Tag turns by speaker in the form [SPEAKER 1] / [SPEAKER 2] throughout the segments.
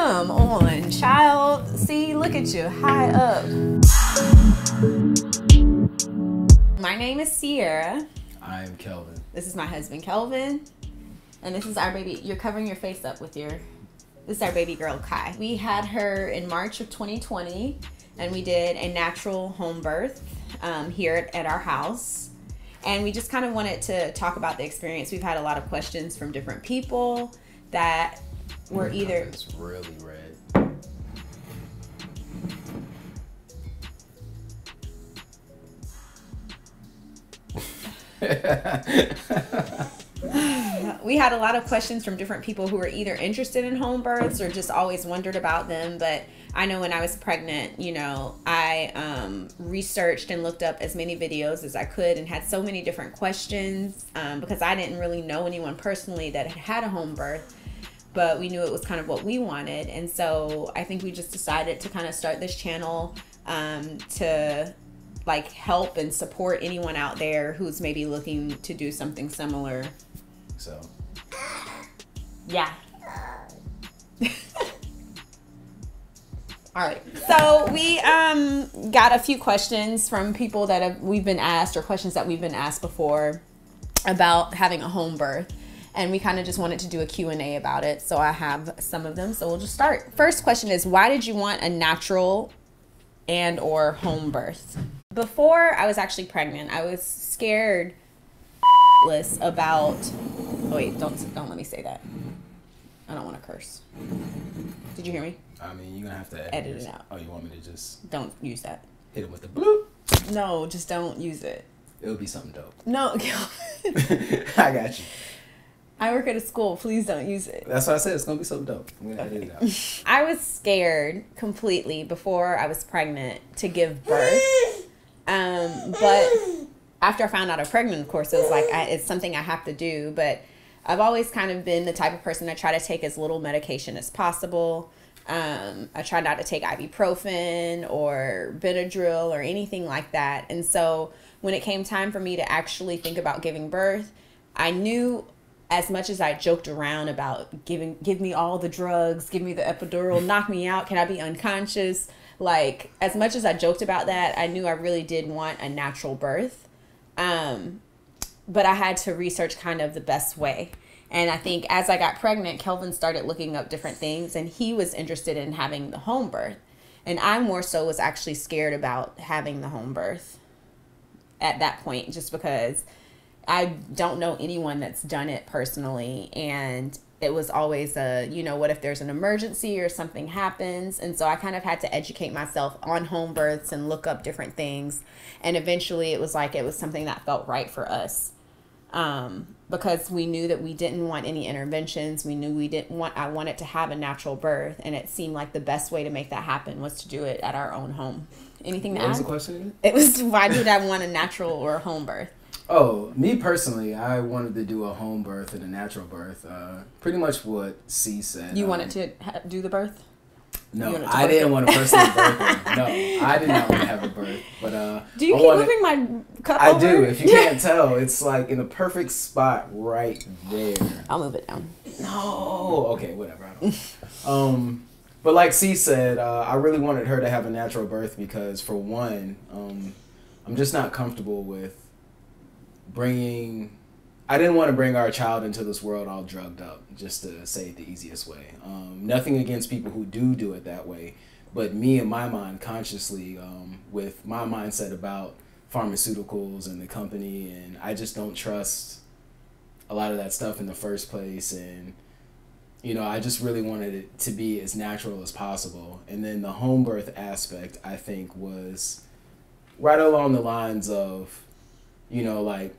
[SPEAKER 1] Come on, child. See, look at you, high up. My name is Sierra.
[SPEAKER 2] I am Kelvin.
[SPEAKER 1] This is my husband, Kelvin. And this is our baby. You're covering your face up with your... This is our baby girl, Kai. We had her in March of 2020, and we did a natural home birth here at our house. And we just kind of wanted to talk about the experience. We've had a lot of questions from different people that were either...
[SPEAKER 2] It's really red.
[SPEAKER 1] We had a lot of questions from different people who were either interested in home births or just always wondered about them. But I know when I was pregnant, you know, I researched and looked up as many videos as I could and had so many different questions because I didn't really know anyone personally that had had a home birth, but we knew it was kind of what we wanted. And so I think we just decided to kind of start this channel to like help and support anyone out there who's maybe looking to do something similar.
[SPEAKER 2] So
[SPEAKER 1] yeah. All right. So we got a few questions from people that we've been asked, or questions that we've been asked before about having a home birth. And we kind of just wanted to do a Q&A about it. So I have some of them. So we'll just start. First question is, why did you want a natural and or home birth? Before I was actually pregnant, I was scared about... Oh, wait, don't let me say that. I don't want to curse. Did you hear me?
[SPEAKER 2] I mean, you're gonna have to
[SPEAKER 1] edit it out.
[SPEAKER 2] Oh, you want me to just
[SPEAKER 1] don't use that?
[SPEAKER 2] Hit it with the bloop?
[SPEAKER 1] No, just don't use it.
[SPEAKER 2] It'll be something dope.
[SPEAKER 1] No,
[SPEAKER 2] I got you.
[SPEAKER 1] I work at a school. Please don't use it.
[SPEAKER 2] That's what I said. It's gonna be something dope. I'm gonna edit it out.
[SPEAKER 1] I was scared completely before I was pregnant to give birth. But after I found out I'm pregnant, of course, it was like it's something I have to do. But I've always kind of been the type of person that try to take as little medication as possible. I try not to take ibuprofen or Benadryl or anything like that. And so when it came time for me to actually think about giving birth, I knew, as much as I joked around about give me all the drugs, give me the epidural, knock me out, can I be unconscious? Like, as much as I joked about that, I knew I really did want a natural birth. But I had to research kind of the best way. And I think as I got pregnant, Kelvin started looking up different things, and he was interested in having the home birth. And I more so was actually scared about having the home birth at that point, just because I don't know anyone that's done it personally. And it was always what if there's an emergency or something happens? And so I kind of had to educate myself on home births and look up different things. And eventually it was something that felt right for us. Because we knew that we didn't want any interventions. We knew I wanted to have a natural birth, and it seemed like the best way to make that happen was to do it at our own home. Anything to add?
[SPEAKER 2] What was the question?
[SPEAKER 1] It was, why did I want a natural or a home birth?
[SPEAKER 2] Oh, me personally, I wanted to do a home birth and a natural birth. Pretty much what C said.
[SPEAKER 1] You wanted to do the birth?
[SPEAKER 2] No, I didn't want to personally birth her. No, I did not want to have a birth. But
[SPEAKER 1] do you keep moving my cup over?
[SPEAKER 2] I do. If you can't tell, it's like in the perfect spot right there.
[SPEAKER 1] I'll move it down.
[SPEAKER 2] No. Okay, whatever. I don't. But like C said, I really wanted her to have a natural birth because, for one, I'm just not comfortable with I didn't want to bring our child into this world all drugged up, just to say it the easiest way. Nothing against people who do it that way, but me, in my mind, consciously, with my mindset about pharmaceuticals and the company, and I just don't trust a lot of that stuff in the first place. And, I just really wanted it to be as natural as possible. And then the home birth aspect, I think, was right along the lines of, like,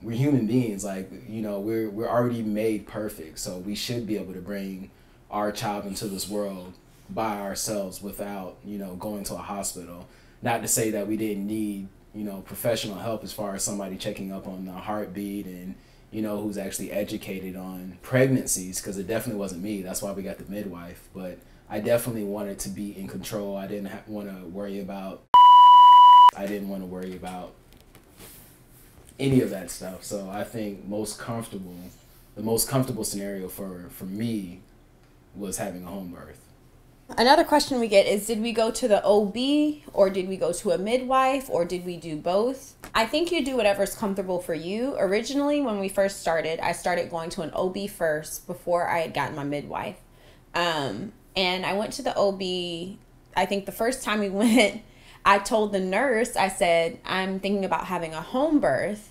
[SPEAKER 2] we're human beings, like, we're already made perfect, so we should be able to bring our child into this world by ourselves without, going to a hospital. Not to say that we didn't need, professional help as far as somebody checking up on the heartbeat and, who's actually educated on pregnancies, because it definitely wasn't me. That's why we got the midwife. But I definitely wanted to be in control. I didn't want to worry about any of that stuff. So I think the most comfortable scenario for me was having a home birth.
[SPEAKER 1] Another question we get is, did we go to the OB or did we go to a midwife or did we do both? I think you do whatever's comfortable for you. Originally, when we first started, I started going to an OB first before I had gotten my midwife. And I went to the OB, I think the first time we went, I told the nurse, I said, I'm thinking about having a home birth.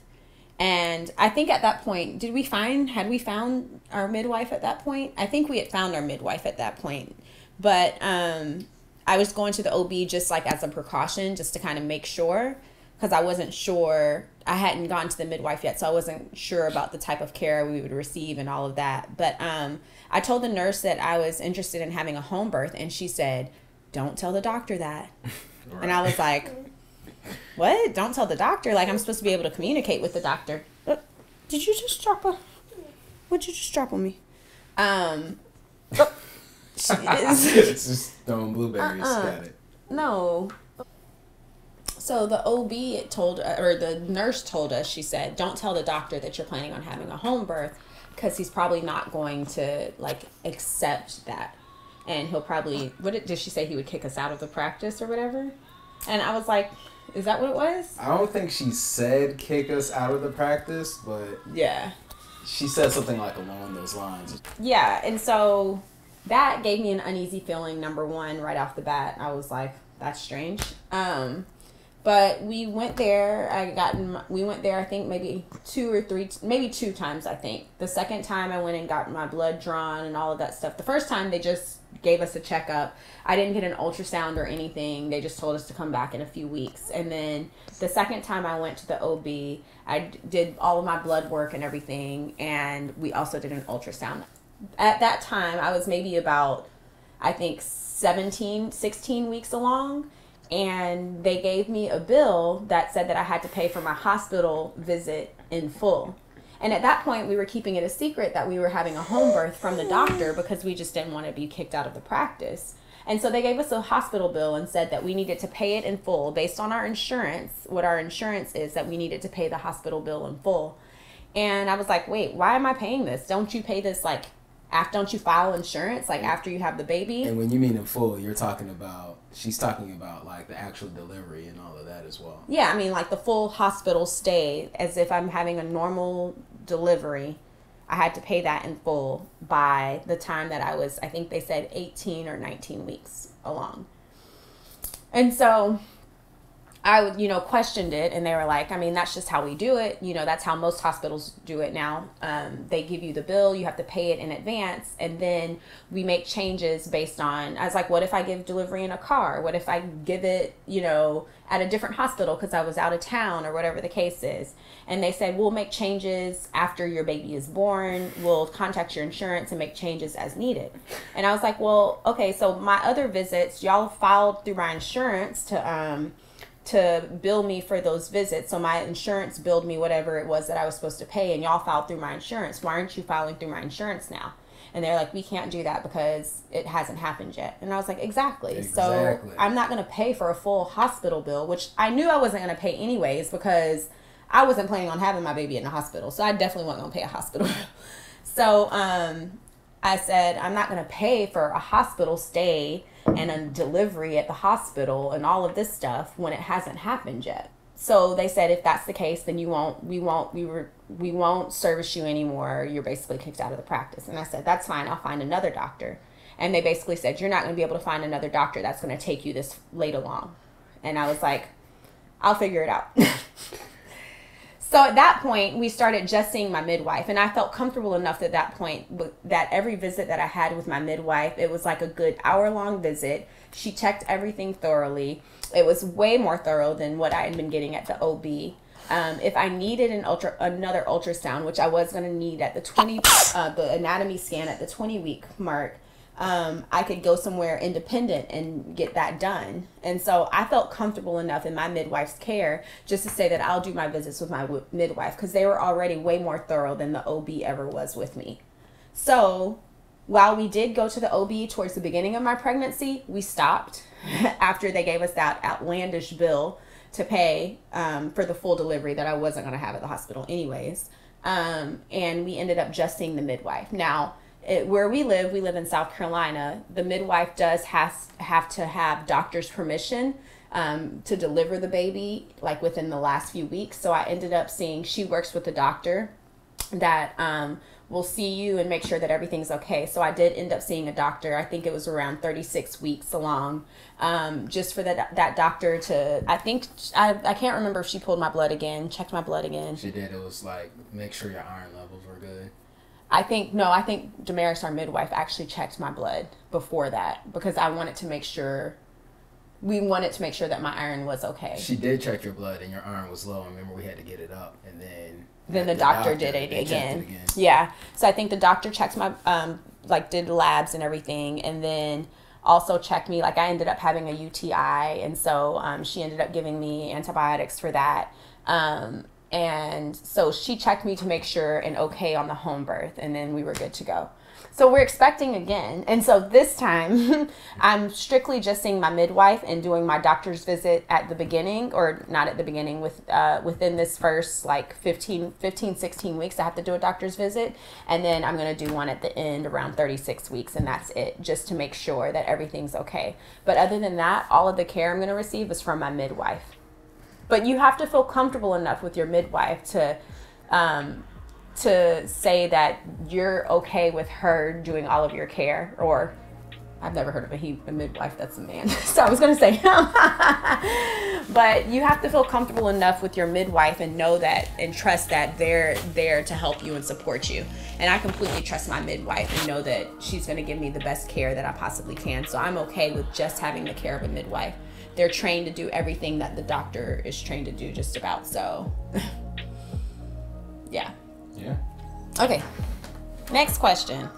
[SPEAKER 1] And I think at that point, had we found our midwife at that point? I think we had found our midwife at that point. But I was going to the OB just like as a precaution, just to kind of make sure, because I wasn't sure. I hadn't gone to the midwife yet, so I wasn't sure about the type of care we would receive and all of that. But I told the nurse that I was interested in having a home birth, and she said, don't tell the doctor that. Right. And I was like, what? Don't tell the doctor? Like, I'm supposed to be able to communicate with the doctor. Did you just drop what'd you just drop on me?
[SPEAKER 2] It's just throwing blueberries. Got it.
[SPEAKER 1] No. So the OB the nurse told us, she said, don't tell the doctor that you're planning on having a home birth, because he's probably not going to like accept that. And he'll probably, did she say he would kick us out of the practice or whatever? And I was like, is that what it was?
[SPEAKER 2] I don't think she said kick us out of the practice, but
[SPEAKER 1] yeah,
[SPEAKER 2] she said something like along those lines.
[SPEAKER 1] Yeah, and so that gave me an uneasy feeling, number one, right off the bat. I was like, that's strange. But we went there. We went there, I think, maybe two times, I think. The second time I went and got my blood drawn and all of that stuff. The first time they just gave us a checkup. I didn't get an ultrasound or anything. They just told us to come back in a few weeks. And then the second time I went to the OB, I did all of my blood work and everything. And we also did an ultrasound. At that time, I was maybe about, I think, 16 weeks along. And they gave me a bill that said that I had to pay for my hospital visit in full. And at that point, we were keeping it a secret that we were having a home birth from the doctor, because we just didn't want to be kicked out of the practice. And so they gave us a hospital bill and said that we needed to pay it in full based on our insurance, what our insurance is, that we needed to pay the hospital bill in full. And I was like, wait, why am I paying this? Don't you pay this don't you file insurance after you have the baby?
[SPEAKER 2] And when you mean in full, she's talking about like the actual delivery and all of that as well.
[SPEAKER 1] Yeah, I mean like the full hospital stay, as if I'm having a normal delivery. I had to pay that in full by the time that I was, I think they said 18 or 19 weeks along. And so I, questioned it, and they were like, I mean, that's just how we do it. That's how most hospitals do it now. They give you the bill, you have to pay it in advance, and then we make changes based on, I was like, what if I give delivery in a car? What if I give it, at a different hospital because I was out of town or whatever the case is? And they said, we'll make changes after your baby is born. We'll contact your insurance and make changes as needed. And I was like, well, okay, so my other visits, y'all filed through my insurance to bill me for those visits. So my insurance billed me whatever it was that I was supposed to pay, and y'all filed through my insurance. Why aren't you filing through my insurance now? And they're like, we can't do that because it hasn't happened yet. And I was like, exactly. So I'm not going to pay for a full hospital bill, which I knew I wasn't going to pay anyways, because I wasn't planning on having my baby in the hospital. So I definitely wasn't going to pay a hospital bill. So I said, I'm not going to pay for a hospital stay and a delivery at the hospital and all of this stuff when it hasn't happened yet. So they said, if that's the case, then we won't service you anymore. You're basically kicked out of the practice. And I said, that's fine. I'll find another doctor. And they basically said, you're not going to be able to find another doctor that's going to take you this late along. And I was like, I'll figure it out. So at that point, we started just seeing my midwife, and I felt comfortable enough at that point that every visit that I had with my midwife, it was like a good hour-long visit. She checked everything thoroughly. It was way more thorough than what I had been getting at the OB. If I needed another ultrasound, which I was going to need at the anatomy scan at the 20-week mark, I could go somewhere independent and get that done. And so I felt comfortable enough in my midwife's care just to say that I'll do my visits with my midwife, because they were already way more thorough than the OB ever was with me. So while we did go to the OB towards the beginning of my pregnancy, we stopped after they gave us that outlandish bill to pay for the full delivery that I wasn't going to have at the hospital anyways. And we ended up just seeing the midwife. Now, where we live in South Carolina. The midwife does have to have doctor's permission to deliver the baby, like within the last few weeks. So I ended up seeing, she works with a doctor that will see you and make sure that everything's okay. So I did end up seeing a doctor. I think it was around 36 weeks along, just for that doctor to, I can't remember if she pulled my blood again, checked my blood again.
[SPEAKER 2] She did. It was like, make sure your iron levels were good.
[SPEAKER 1] I think Damaris, our midwife, actually checked my blood before that, because I wanted to make sure, we wanted to make sure that my iron was okay.
[SPEAKER 2] She did check your blood and your iron was low. I remember we had to get it up, and then
[SPEAKER 1] the doctor did it again. Yeah. So I think the doctor checked my, did labs and everything, and then also checked me. Like, I ended up having a UTI, and so she ended up giving me antibiotics for that. And so she checked me to make sure and okay on the home birth, and then we were good to go. So we're expecting again. And so this time I'm strictly just seeing my midwife and doing my doctor's visit at the beginning, or not at the beginning, within this first 15, 16 weeks, I have to do a doctor's visit. And then I'm going to do one at the end around 36 weeks. And that's it, just to make sure that everything's okay. But other than that, all of the care I'm going to receive is from my midwife. But you have to feel comfortable enough with your midwife to say that you're okay with her doing all of your care. Or, I've never heard of a midwife that's a man. So I was going to say, but you have to feel comfortable enough with your midwife and know that and trust that they're there to help you and support you. And I completely trust my midwife and know that she's going to give me the best care that I possibly can. So I'm okay with just having the care of a midwife. They're trained to do everything that the doctor is trained to do, just about. So, yeah.
[SPEAKER 2] Yeah.
[SPEAKER 1] Okay. Next question.